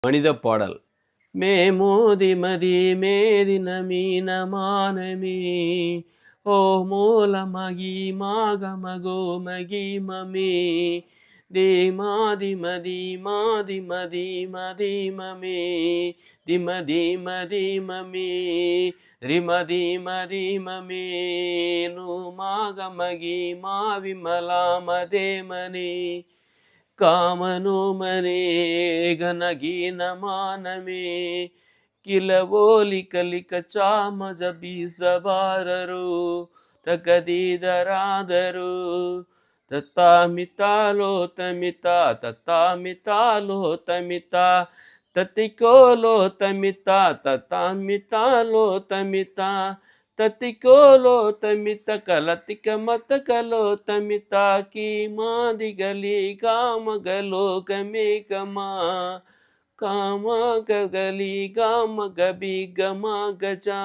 மனித பாடல். மேமோதி மதி மேதின மீனமானமே ஓ மூல மகி மாகமகோ மகி மமே தீமாதி மதி மாதி மதி மதி மமே திமதி மதி மமே ரிமதி மதி மமே நு மாகமகி மாவிமலா மதே மனே ಕಾಮನು ಮನೆ ಘನಗೀನ ಮಾನಮೇ ಕಿಲವೋಲಿ ಕಲಿಕ ಚಾಮಜ ಬೀಸಬಾರರು ತಕದೀದರಾದರು ತತ್ತಾಮಿತಾಲೋ ತಮಿತ ತತ್ತಾಮಿತಾಲೋ ತಮಿತ ತತ್ತಿಕೋಲೋ ತಮಿತ ತತ್ತಾಮಿತಾಲೋ ತಮಿತ ತತ್ತಿಕೋಲೋ ತಮಿತ ಕಲತಿಕ ಮತ ಕಲೋ ತಮಿತ ಕಿ ಮಾದಿಗಲಿ ಕಾಮಗಲೋ ಗಮೆ ಗಮಾ ಕಾಮ ಗಗಲಿ ಗಾಮ ಗಬಿ ಗಮ ಗಜಾ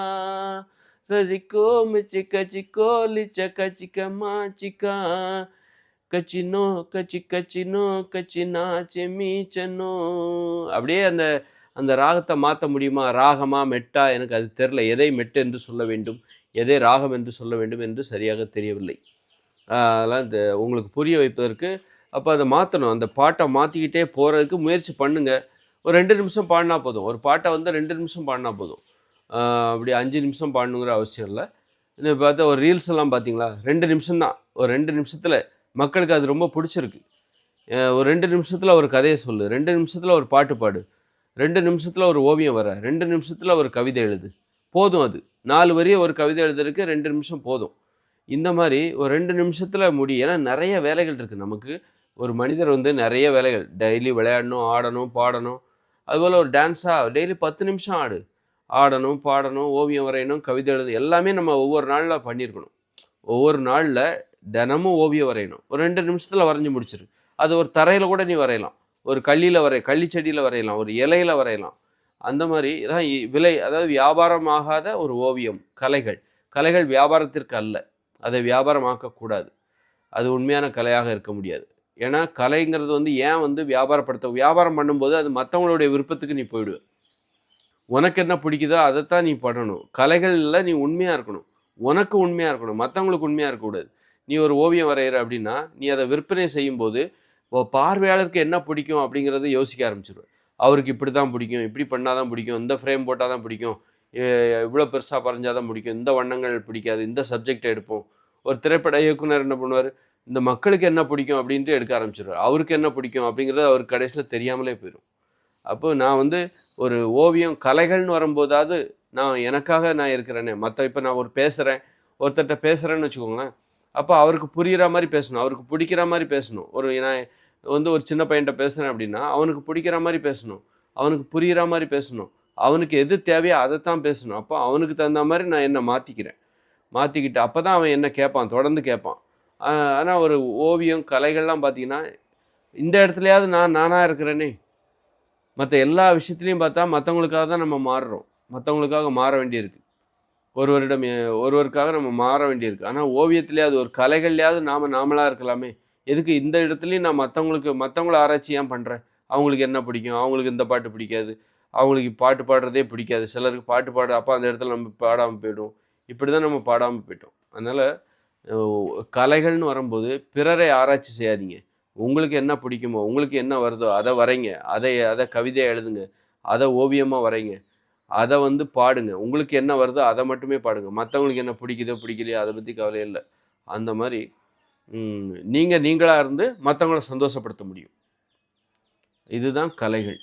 ರಜಿಕೋ ಮಿಚಿಕ ಚಿಕೋಲಿ ಚಕ ಚಿಕ ಮಾ ಚಿಕ கச்சினோ கச்சி கச்சினோ கச்சினா செமீச்சனோ. அப்படியே அந்த அந்த ராகத்தை மாற்ற முடியுமா? ராகமா மெட்டா எனக்கு அது தெரில. எதை மெட்டு என்று சொல்ல வேண்டும், எதை ராகம் என்று சொல்ல வேண்டும் என்று சரியாக தெரியவில்லை. அதெல்லாம் இந்த உங்களுக்கு புரிய வைப்பதற்கு அப்போ அதை மாற்றணும். அந்த பாட்டை மாற்றிக்கிட்டே போகிறதுக்கு முயற்சி பண்ணுங்கள். ஒரு 2 நிமிஷம் பாடினா போதும். ஒரு பாட்டை வந்து 2 நிமிஷம் பாடினா போதும். அப்படி 5 நிமிஷம் பாடணுங்கிற அவசியம் இல்லை. இன்னும் பார்த்தா ஒரு ரீல்ஸ் எல்லாம் பார்த்தீங்களா, 2 நிமிஷம் தான். ஒரு 2 நிமிஷத்தில் மக்களுக்கு அது ரொம்ப பிடிச்சிருக்கு. ஒரு 2 நிமிஷத்தில் ஒரு கதையை சொல்லு, 2 நிமிஷத்தில் ஒரு பாட்டு பாடு, 2 நிமிஷத்தில் ஒரு ஓவியம் வர, 2 நிமிஷத்தில் ஒரு கவிதை எழுது, போதும். அது 4 வரியை ஒரு கவிதை எழுதுறதுக்கு 2 நிமிஷம் போதும். இந்த மாதிரி ஒரு 2 நிமிஷத்தில் முடி. ஏன்னா நிறைய வேலைகள் இருக்குது நமக்கு. ஒரு மனிதர் வந்து நிறைய வேலைகள், டெய்லி விளையாடணும், ஆடணும், பாடணும். அதுபோல் ஒரு டான்ஸாக டெய்லி 10 நிமிஷம் ஆடு. ஆடணும், பாடணும், ஓவியம் வரையணும், கவிதை எழுதணும், எல்லாமே நம்ம ஒவ்வொரு நாளில் பண்ணியிருக்கணும். ஒவ்வொரு நாளில் தினமும் ஓவியம் வரையணும். ஒரு 2 நிமிஷத்தில் வரைஞ்சி முடிச்சிரு. அது ஒரு தரையில் கூட நீ வரையலாம், ஒரு கள்ளியில் கள்ளி செடியில் வரையலாம், ஒரு இலையில் வரையலாம். அந்த மாதிரி தான் அதாவது வியாபாரமாகாத ஒரு ஓவியம். கலைகள் வியாபாரத்திற்கு அல்ல. அதை வியாபாரமாக்கக்கூடாது. அது உண்மையான கலையாக இருக்க முடியாது. ஏன்னா கலைங்கிறது வந்து ஏன் வந்து வியாபாரம் பண்ணும்போது அது மற்றவங்களுடைய விருப்பத்துக்கு நீ போயிடுவ. உனக்கு என்ன பிடிக்குதோ அதைத்தான் நீ பண்ணணும். கலைகளில் நீ உண்மையாக இருக்கணும், உனக்கு உண்மையாக இருக்கணும், மற்றவங்களுக்கு உண்மையாக இருக்கக்கூடாது. நீ ஒரு ஓவியம் வரைகிற அப்படின்னா நீ அதை விற்பனை செய்யும்போது பார்வையாளருக்கு என்ன பிடிக்கும் அப்படிங்கிறத யோசிக்க ஆரம்பிச்சிடுவேன். அவருக்கு இப்படி தான் பிடிக்கும், இப்படி பண்ணால் தான் பிடிக்கும், இந்த ஃப்ரேம் போட்டால் தான் பிடிக்கும், இவ்வளோ பெருசாக பறஞ்சால் தான் பிடிக்கும், இந்த வண்ணங்கள் பிடிக்காது, இந்த சப்ஜெக்டை எடுப்போம். ஒரு திரைப்பட இயக்குனர் என்ன பண்ணுவார், இந்த மக்களுக்கு என்ன பிடிக்கும் அப்படின்ட்டு எடுக்க ஆரம்பிச்சிடுவார். அவருக்கு என்ன பிடிக்கும் அப்படிங்கிறது அவருக்கு கடைசியில் தெரியாமலே போயிடும். அப்போ நான் வந்து ஒரு ஓவியம் கலைகள்னு வரும்போதாவது எனக்காக நான் இருக்கிறேனே. இப்போ நான் ஒருத்தர்கிட்ட பேசுகிறேன்னு வச்சுக்கோங்களேன். அப்போ அவருக்கு புரிகிற மாதிரி பேசணும், அவருக்கு பிடிக்கிற மாதிரி பேசணும். நான் வந்து ஒரு சின்ன பையன்கிட்ட பேசுகிறேன் அப்படின்னா அவனுக்கு பிடிக்கிற மாதிரி பேசணும், அவனுக்கு புரிகிற மாதிரி பேசணும், அவனுக்கு எது தேவையோ அதைத்தான் பேசணும். அப்போ அவனுக்கு தகுந்த மாதிரி நான் என்னை மாற்றிக்கிட்டு அப்போ தான் அவன் என்ன கேட்பான், தொடர்ந்து கேட்பான். ஆனால் ஒரு ஓவியம் கலைகள்லாம் பார்த்திங்கன்னா இந்த இடத்துலையாவது நானாக இருக்கிறேனே. மற்ற எல்லா விஷயத்துலையும் பார்த்தா மற்றவங்களுக்காக தான் நம்ம மாறுறோம், மற்றவங்களுக்காக மாற வேண்டியிருக்கு. ஒருவருக்காக நம்ம மாற வேண்டியிருக்கு. ஆனால் ஓவியத்திலே அது ஒரு கலைகள்லையாவது நாமளாக இருக்கலாமே. எதுக்கு இந்த இடத்துலையும் நான் மற்றவங்கள ஆராய்ச்சி ஏன் பண்ணுறேன்? அவங்களுக்கு என்ன பிடிக்கும், அவங்களுக்கு இந்த பாட்டு பிடிக்காது, அவங்களுக்கு பாட்டு பாடுறதே பிடிக்காது, சிலருக்கு பாட்டு பாட அப்போ அந்த இடத்துல நம்ம பாடாமல் போய்டும். இப்படி தான் நம்ம பாடாமல் போய்ட்டோம். அதனால் கலைகள்னு வரும்போது பிறரை ஆராய்ச்சி செய்யாதீங்க. உங்களுக்கு என்ன பிடிக்குமோ, உங்களுக்கு என்ன வருதோ அதை வரைங்க, அதை கவிதையாக எழுதுங்க, அதை ஓவியமாக வரைங்க, அதை வந்து பாடுங்க. உங்களுக்கு என்ன வருதோ அதை மட்டுமே பாடுங்க. மற்றவங்களுக்கு என்ன பிடிக்குதோ பிடிக்கலையோ அதை பற்றி கவலையே இல்லை. அந்த மாதிரி நீங்களாக இருந்து மற்றவங்கள சந்தோஷப்படுத்த முடியும். இதுதான் கலைகள்.